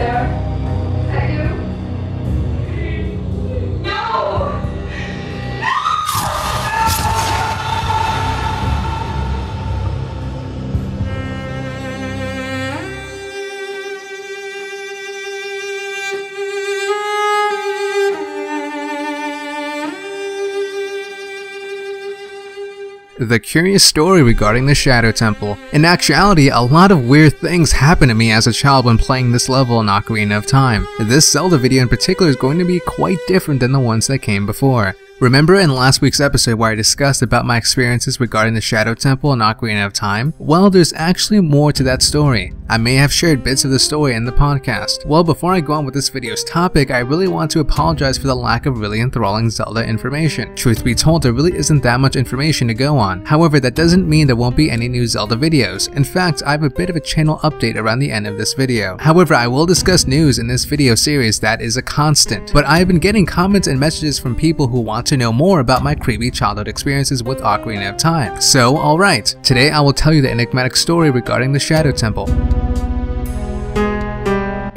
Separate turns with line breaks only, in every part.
there? Is that you? No!
The curious story regarding the Shadow Temple. In actuality, a lot of weird things happened to me as a child when playing this level in Ocarina of Time. This Zelda video in particular is going to be quite different than the ones that came before. Remember in last week's episode where I discussed about my experiences regarding the Shadow Temple in Ocarina of Time? Well, there's actually more to that story. I may have shared bits of the story in the podcast. Well, before I go on with this video's topic, I really want to apologize for the lack of really enthralling Zelda information. Truth be told, there really isn't that much information to go on. However, that doesn't mean there won't be any new Zelda videos. In fact, I have a bit of a channel update around the end of this video. However, I will discuss news in this video series that is a constant. But I have been getting comments and messages from people who want to know more about my creepy childhood experiences with Ocarina of Time. So, alright, today I will tell you the enigmatic story regarding the Shadow Temple.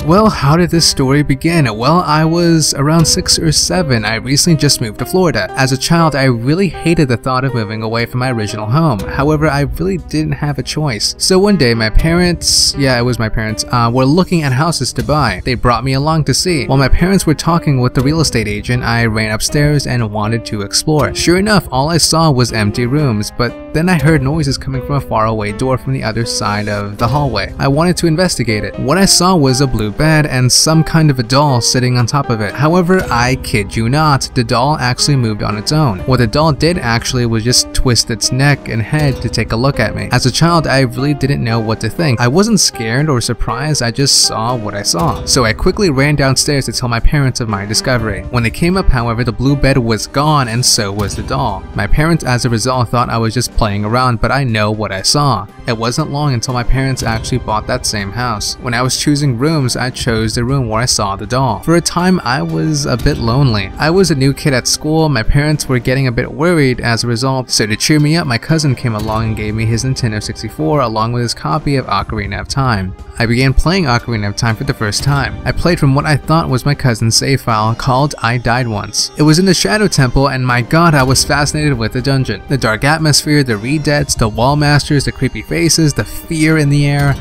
Well, how did this story begin? Well, I was around 6 or 7. I recently just moved to Florida. As a child, I really hated the thought of moving away from my original home. However, I really didn't have a choice. So one day, my parents, were looking at houses to buy. They brought me along to see. While my parents were talking with the real estate agent, I ran upstairs and wanted to explore. Sure enough, all I saw was empty rooms, but then I heard noises coming from a faraway door from the other side of the hallway. I wanted to investigate it. What I saw was a blue bed and some kind of a doll sitting on top of it. However, I kid you not, the doll actually moved on its own. What the doll did actually was just twist its neck and head to take a look at me. As a child, I really didn't know what to think. I wasn't scared or surprised, I just saw what I saw. So I quickly ran downstairs to tell my parents of my discovery. When they came up, however, the blue bed was gone and so was the doll. My parents, as a result, thought I was just playing around, but I know what I saw. It wasn't long until my parents actually bought that same house. When I was choosing rooms, I chose the room where I saw the doll. For a time, I was a bit lonely. I was a new kid at school, my parents were getting a bit worried as a result, so to cheer me up, my cousin came along and gave me his Nintendo 64 along with his copy of Ocarina of Time. I began playing Ocarina of Time for the first time. I played from what I thought was my cousin's save file called I Died Once. It was in the Shadow Temple and my god, I was fascinated with the dungeon. The dark atmosphere, the redeads, the wall masters, the creepy faces, the fear in the air.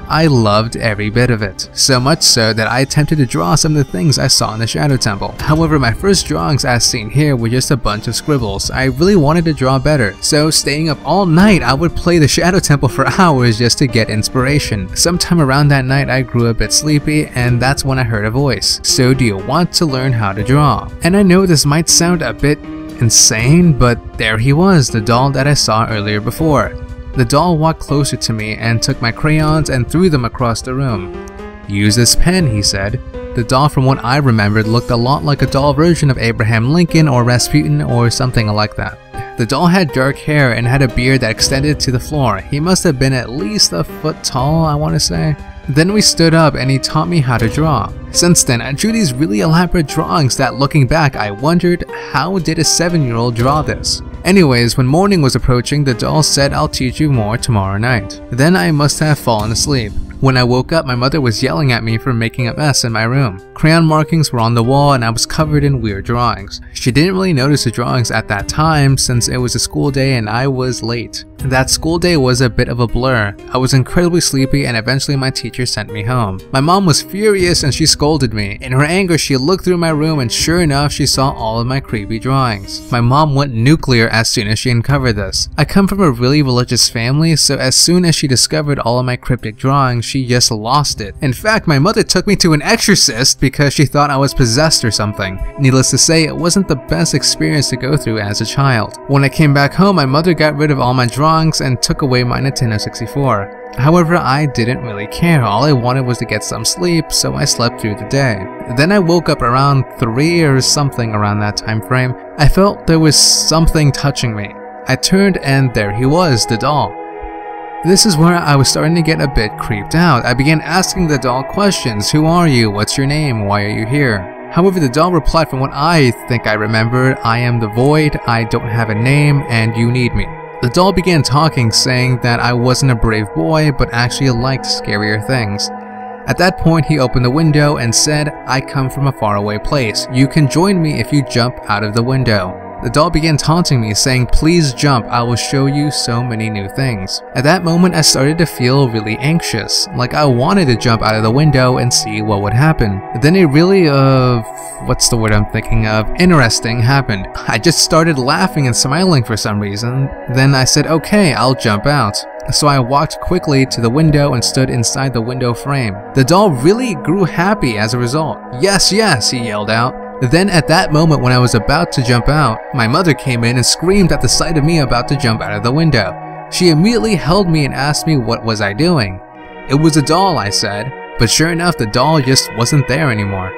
I loved every bit of it, so much so that I attempted to draw some of the things I saw in the Shadow Temple. However, my first drawings as seen here were just a bunch of scribbles. I really wanted to draw better, so staying up all night I would play the Shadow Temple for hours just to get inspiration. Sometime around that night I grew a bit sleepy and that's when I heard a voice. So do you want to learn how to draw? And I know this might sound a bit insane, but there he was, the doll that I saw earlier before. The doll walked closer to me and took my crayons and threw them across the room. "Use this pen," he said. The doll, from what I remembered, looked a lot like a doll version of Abraham Lincoln or Rasputin or something like that. The doll had dark hair and had a beard that extended to the floor. He must have been at least a foot tall, I want to say. Then we stood up and he taught me how to draw. Since then, I drew these really elaborate drawings that, looking back, I wondered, how did a 7-year-old draw this? Anyways, when morning was approaching, the doll said, "I'll teach you more tomorrow night." Then I must have fallen asleep. When I woke up, my mother was yelling at me for making a mess in my room. Crayon markings were on the wall and I was covered in weird drawings. She didn't really notice the drawings at that time since it was a school day and I was late. That school day was a bit of a blur. I was incredibly sleepy and eventually my teacher sent me home. My mom was furious and she scolded me. In her anger, she looked through my room and sure enough, she saw all of my creepy drawings. My mom went nuclear as soon as she uncovered this. I come from a really religious family, so as soon as she discovered all of my cryptic drawings, she just lost it. In fact, my mother took me to an exorcist because she thought I was possessed or something. Needless to say, it wasn't the best experience to go through as a child. When I came back home, my mother got rid of all my drawings and took away my Nintendo 64. However, I didn't really care. All I wanted was to get some sleep, so I slept through the day. Then I woke up around 3 or something around that time frame. I felt there was something touching me. I turned and there he was, the doll. This is where I was starting to get a bit creeped out. I began asking the doll questions. Who are you? What's your name? Why are you here? However, the doll replied, from what I think I remembered, I am the void, I don't have a name, and you need me. The doll began talking, saying that I wasn't a brave boy, but actually liked scarier things. At that point, he opened the window and said, "I come from a faraway place. You can join me if you jump out of the window." The doll began taunting me, saying, "Please jump, I will show you so many new things." At that moment, I started to feel really anxious, like I wanted to jump out of the window and see what would happen. Then a really, what's the word I'm thinking of? Interesting happened. I just started laughing and smiling for some reason. Then I said, "Okay, I'll jump out." So I walked quickly to the window and stood inside the window frame. The doll really grew happy as a result. "Yes, yes," he yelled out. Then at that moment when I was about to jump out, my mother came in and screamed at the sight of me about to jump out of the window. She immediately held me and asked me what was I doing. "It was a doll," I said, but sure enough the doll just wasn't there anymore.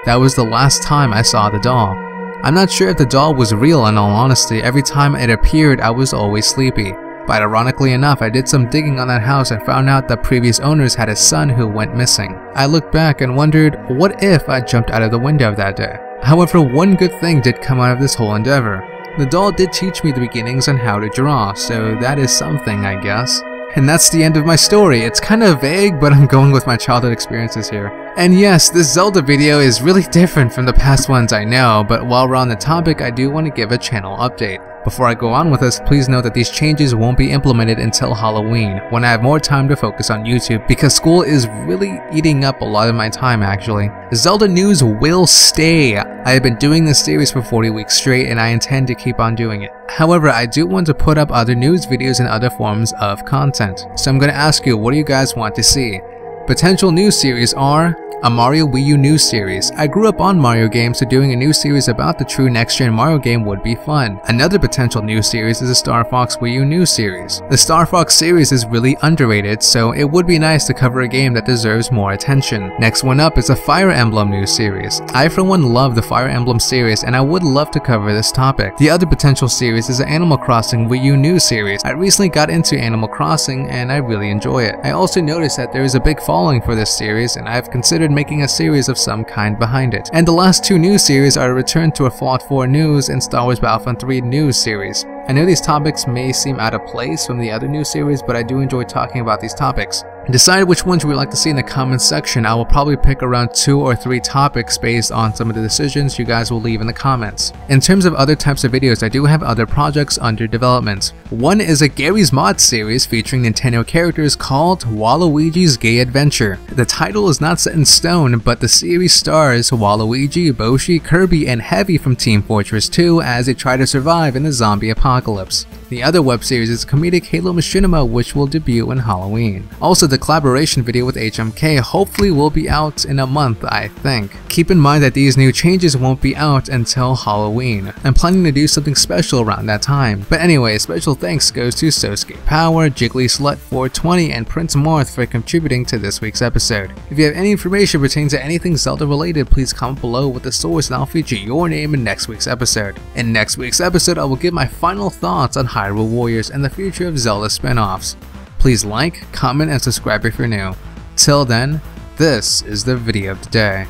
That was the last time I saw the doll. I'm not sure if the doll was real in all honesty. Every time it appeared I was always sleepy. But ironically enough, I did some digging on that house and found out that previous owners had a son who went missing. I looked back and wondered, what if I jumped out of the window that day? However, one good thing did come out of this whole endeavor. The doll did teach me the beginnings on how to draw, so that is something, I guess. And that's the end of my story. It's kind of vague, but I'm going with my childhood experiences here. And yes, this Zelda video is really different from the past ones I know, but while we're on the topic, I do want to give a channel update. Before I go on with this, please note that these changes won't be implemented until Halloween, when I have more time to focus on YouTube, because school is really eating up a lot of my time actually. Zelda news will stay. I have been doing this series for 40 weeks straight and I intend to keep on doing it. However, I do want to put up other news videos and other forms of content. So I'm going to ask you, what do you guys want to see? Potential news series are a Mario Wii U news series. I grew up on Mario games, so doing a new series about the true next-gen Mario game would be fun. Another potential news series is a Star Fox Wii U news series. The Star Fox series is really underrated, so it would be nice to cover a game that deserves more attention. Next one up is a Fire Emblem news series. I for one love the Fire Emblem series and I would love to cover this topic. The other potential series is an Animal Crossing Wii U news series. I recently got into Animal Crossing and I really enjoy it. I also noticed that there is a big following for this series and I have considered making a series of some kind behind it. And the last two news series are a return to a Fallout 4 news and Star Wars Battlefront 3 news series. I know these topics may seem out of place from the other news series, but I do enjoy talking about these topics. Decide which ones you would like to see in the comments section. I will probably pick around 2 or 3 topics based on some of the decisions you guys will leave in the comments. In terms of other types of videos, I do have other projects under development. One is a Gary's Mod series featuring Nintendo characters called Waluigi's Gay Adventure. The title is not set in stone, but the series stars Waluigi, Boshi, Kirby, and Heavy from Team Fortress 2 as they try to survive in the zombie apocalypse. The other web series is comedic Halo Machinima, which will debut in Halloween. Also, the collaboration video with HMK hopefully will be out in a month, I think. Keep in mind that these new changes won't be out until Halloween. I'm planning to do something special around that time. But anyway, special thanks goes to Sosuke Power, Jiggly Slut 420, and Prince Marth for contributing to this week's episode. If you have any information pertaining to anything Zelda related, please comment below with the source and I'll feature your name in next week's episode. In next week's episode, I will give my final thoughts on Hyrule Warriors and the future of Zelda spin-offs. Please like, comment, and subscribe if you're new. Till then, this is the video of the day.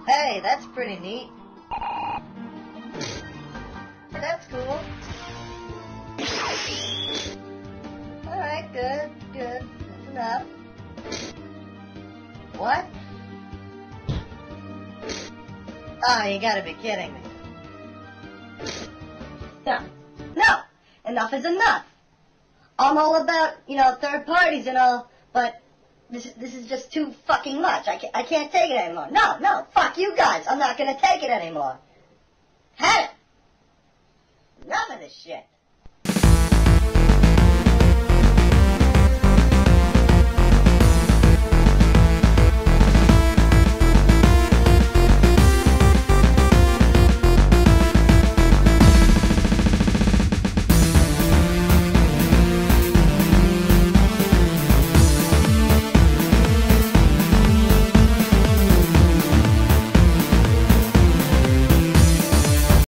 Hey, that's pretty neat. That's cool. Alright, good. That's enough. What? Oh, you gotta be kidding me. No! Enough is enough! I'm all about, third parties and all, but this is just too fucking much. I can't take it anymore. No, fuck you guys. I'm not gonna take it anymore. Had it! Enough of this shit.